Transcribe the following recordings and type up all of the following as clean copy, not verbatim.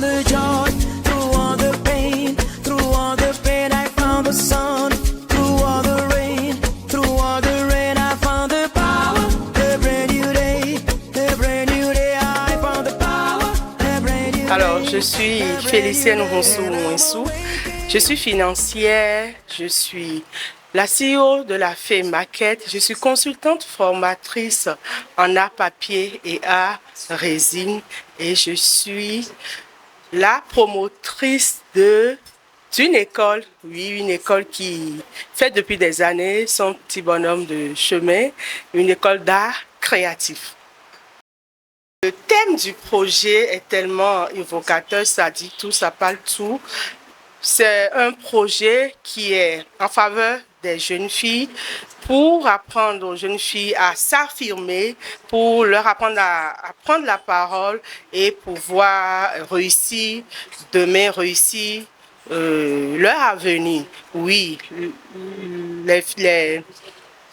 the joy, through all the pain, through all the pain I found the sun, through all the rain, through all the rain I found the power, a brand new day, a brand new day I found the power, a brand new day. Alors, je suis Félicienne Rousseau-Mouensou, je suis financière, je suis la CEO de la Fée Maquette, je suis consultante formatrice en art papier et art résine et je suis la promotrice d'une école, oui, une école qui fait depuis des années son petit bonhomme de chemin, une école d'art créatif. Le thème du projet est tellement évocateur, ça dit tout, ça parle tout. C'est un projet qui est en faveur des jeunes filles pour apprendre aux jeunes filles à s'affirmer, pour leur apprendre à prendre la parole et pouvoir réussir demain, réussir leur avenir. Oui, les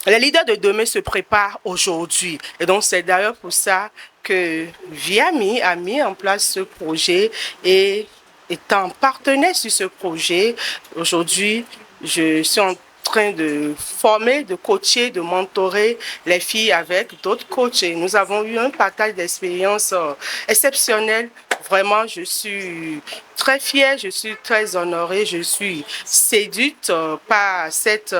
leaders de demain se préparent aujourd'hui. Et donc, c'est d'ailleurs pour ça que Viami a mis en place ce projet et étant partenaire sur ce projet, aujourd'hui, je suis en train de former, de coacher, de mentorer les filles avec d'autres coachs. Et nous avons eu un partage d'expériences exceptionnel. Vraiment, je suis très fière, je suis très honorée, je suis séduite par cette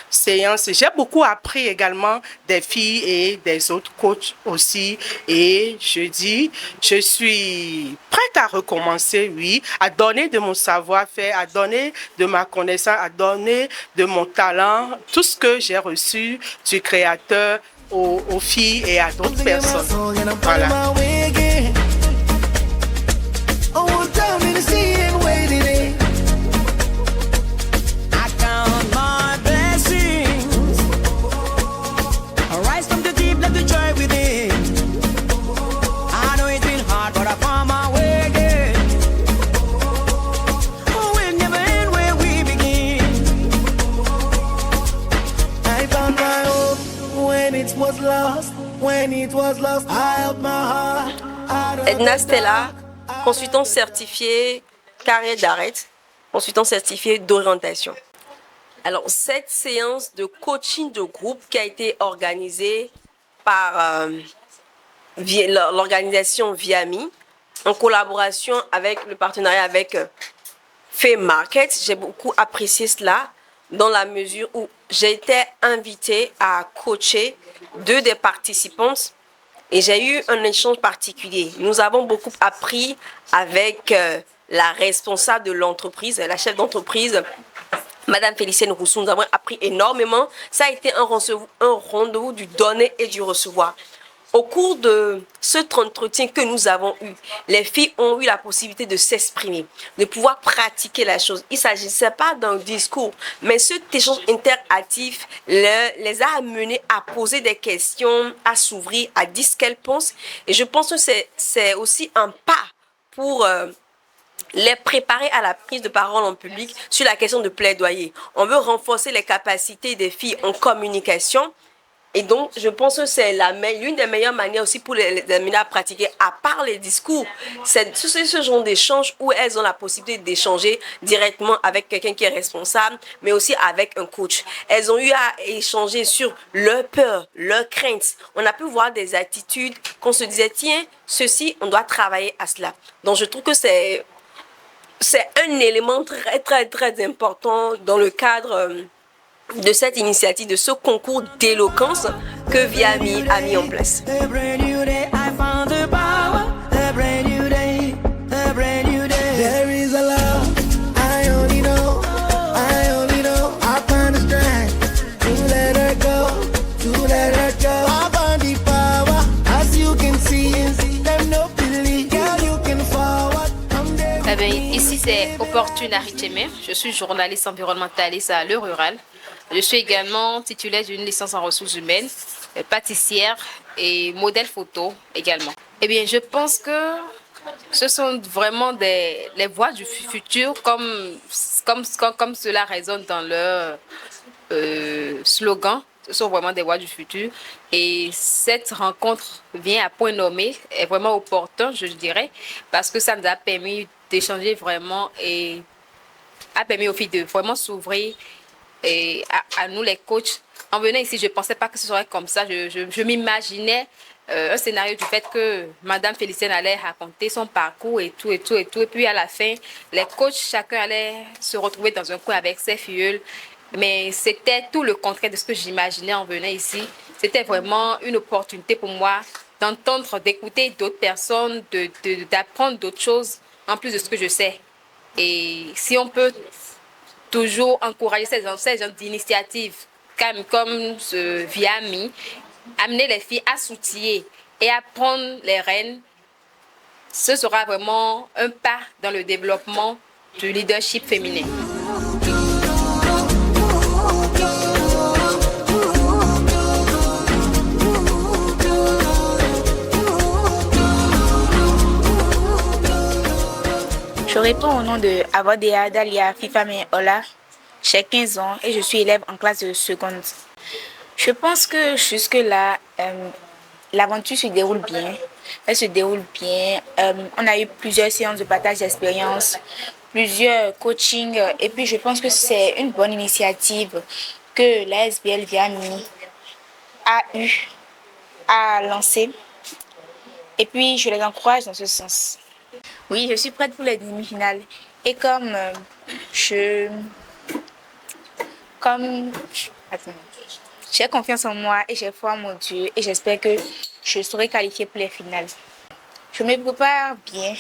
séance. J'ai beaucoup appris également des filles et des autres coachs aussi. Et je dis, je suis prête à recommencer, oui, à donner de mon savoir-faire, à donner de ma connaissance, à donner de mon talent, tout ce que j'ai reçu du Créateur aux filles et à d'autres personnes. Voilà. Edna Stella, consultant certifié carrière d'arrêt, consultant certifié d'orientation. Alors, cette séance de coaching de groupe qui a été organisée par l'organisation Viami, en collaboration avec le partenariat avec Fée Market, j'ai beaucoup apprécié cela dans la mesure où j'ai été invitée à coacher deux des participantes et j'ai eu un échange particulier. Nous avons beaucoup appris avec la responsable de l'entreprise, la chef d'entreprise, Madame Félicienne Rousseau. Nous avons appris énormément. Ça a été un rendez-vous du donner et du recevoir. Au cours de cet entretien que nous avons eu, les filles ont eu la possibilité de s'exprimer, de pouvoir pratiquer la chose. Il ne s'agissait pas d'un discours, mais cet échange interactif les a amenées à poser des questions, à s'ouvrir, à dire ce qu'elles pensent. Et je pense que c'est aussi un pas pour les préparer à la prise de parole en public sur la question de plaidoyer. On veut renforcer les capacités des filles en communication. Et donc, je pense que c'est l'une des meilleures manières aussi pour les amener à pratiquer, à part les discours. C'est ce genre d'échange où elles ont la possibilité d'échanger directement avec quelqu'un qui est responsable, mais aussi avec un coach. Elles ont eu à échanger sur leurs peurs, leurs craintes. On a pu voir des attitudes qu'on se disait, tiens, ceci, on doit travailler à cela. Donc, je trouve que c'est un élément très, très, très important dans le cadre de cette initiative, de ce concours d'éloquence que Viami a mis en place. Ici c'est Opportune Aritemir, je suis journaliste environnementaliste à Le Rural. Je suis également titulaire d'une licence en ressources humaines, pâtissière et modèle photo également. Eh bien, je pense que ce sont vraiment les voies du futur comme cela résonne dans leur slogan. sont vraiment des rois du futur. Et cette rencontre vient à point nommé, est vraiment opportun, je dirais, parce que ça nous a permis d'échanger vraiment et a permis aux filles de vraiment s'ouvrir et à nous les coachs. En venant ici, je ne pensais pas que ce serait comme ça. Je m'imaginais un scénario du fait que Madame Félicienne allait raconter son parcours et tout, et tout, et tout. Et puis à la fin, les coachs, chacun allait se retrouver dans un coin avec ses filles. Mais c'était tout le contraire de ce que j'imaginais en venant ici. C'était vraiment une opportunité pour moi d'entendre, d'écouter d'autres personnes, d'apprendre d'autres choses en plus de ce que je sais. Et si on peut toujours encourager ces gens d'initiatives comme ce Viami, amener les filles à s'outiller et à prendre les rênes, ce sera vraiment un pas dans le développement du leadership féminin. Je réponds au nom de Avodea Dalia Fifame Ola. J'ai 15 ans et je suis élève en classe de seconde. Je pense que jusque-là, l'aventure se déroule bien. Elle se déroule bien. On a eu plusieurs séances de partage d'expérience, plusieurs coachings. Et puis, je pense que c'est une bonne initiative que la SBL Viami a lancée. Et puis, je les encourage dans ce sens. Oui, je suis prête pour les demi-finales. Et j'ai confiance en moi et j'ai foi en mon Dieu et j'espère que je serai qualifiée pour les finales. Je me prépare bien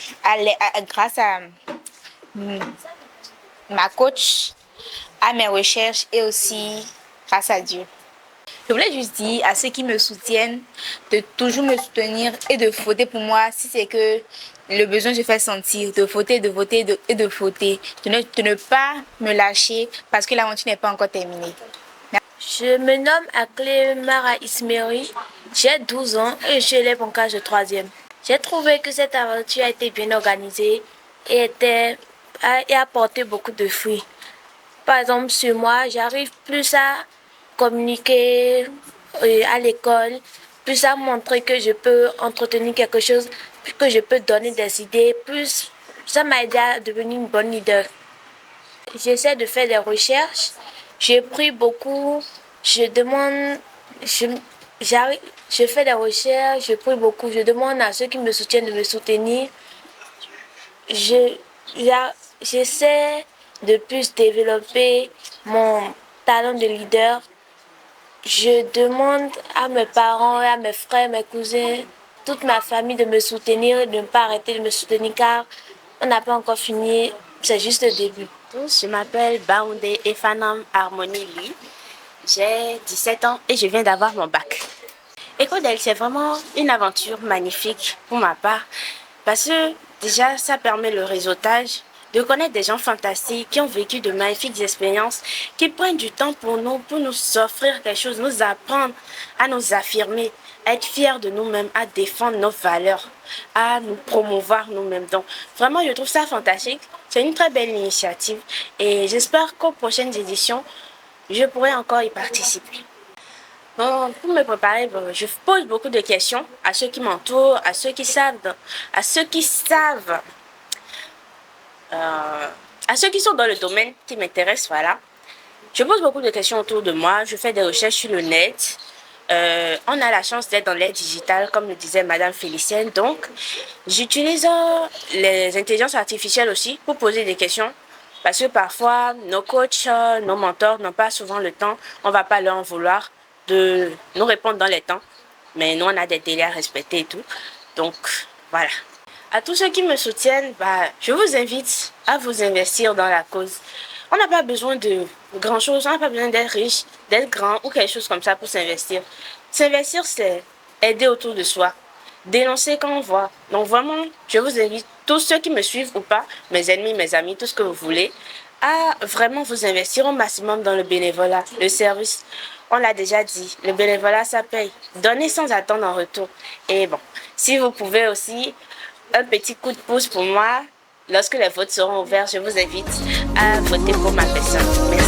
grâce à ma coach, à mes recherches et aussi grâce à Dieu. Je voulais juste dire à ceux qui me soutiennent de toujours me soutenir et de voter pour moi si c'est que le besoin se fait sentir, de voter, de voter et de voter, de ne pas me lâcher parce que l'aventure n'est pas encore terminée. Je me nomme Akle Mara Ismeri, j'ai 12 ans et je suis élève en classe de 3e. J'ai trouvé que cette aventure a été bien organisée et a apporté beaucoup de fruits. Par exemple, sur moi, j'arrive plus à communiquer à l'école, plus à montrer que je peux entretenir quelque chose, plus que je peux donner des idées, plus ça m'a aidé à devenir une bonne leader. J'essaie de faire des recherches, j'ai pris beaucoup, je fais des recherches, je prie beaucoup, je demande à ceux qui me soutiennent de me soutenir. J'essaie de plus développer mon talent de leader. Je demande à mes parents, à mes frères, mes cousins, toute ma famille de me soutenir et de ne pas arrêter de me soutenir car on n'a pas encore fini, c'est juste le début. Je m'appelle Baoundé Efanam Harmonie Lee. J'ai 17 ans et je viens d'avoir mon bac. Ecodel, c'est vraiment une aventure magnifique pour ma part parce que déjà ça permet le réseautage, de connaître des gens fantastiques qui ont vécu de magnifiques expériences, qui prennent du temps pour nous offrir quelque chose, nous apprendre à nous affirmer, à être fiers de nous-mêmes, à défendre nos valeurs, à nous promouvoir nous-mêmes. Donc vraiment, je trouve ça fantastique. C'est une très belle initiative et j'espère qu'aux prochaines éditions, je pourrai encore y participer. Bon, pour me préparer, je pose beaucoup de questions à ceux qui m'entourent, à ceux qui savent, à ceux qui sont dans le domaine qui m'intéresse, voilà. Je pose beaucoup de questions autour de moi, je fais des recherches sur le net. On a la chance d'être dans l'ère digitale, comme le disait Madame Félicienne, donc j'utilise les intelligences artificielles aussi pour poser des questions. Parce que parfois, nos coachs, nos mentors n'ont pas souvent le temps, on ne va pas leur en vouloir de nous répondre dans les temps. Mais nous, on a des délais à respecter et tout. Donc, voilà. À tous ceux qui me soutiennent, je vous invite à vous investir dans la cause. On n'a pas besoin de grand-chose, on n'a pas besoin d'être riche, d'être grand ou quelque chose comme ça pour s'investir. S'investir, c'est aider autour de soi, dénoncer quand on voit. Donc vraiment, je vous invite, tous ceux qui me suivent ou pas, mes ennemis, mes amis, tout ce que vous voulez, à vraiment vous investir au maximum dans le bénévolat, le service. On l'a déjà dit, le bénévolat, ça paye. Donnez sans attendre en retour. Et bon, si vous pouvez aussi, un petit coup de pouce pour moi, lorsque les votes seront ouverts, je vous invite à voter pour ma personne. Merci.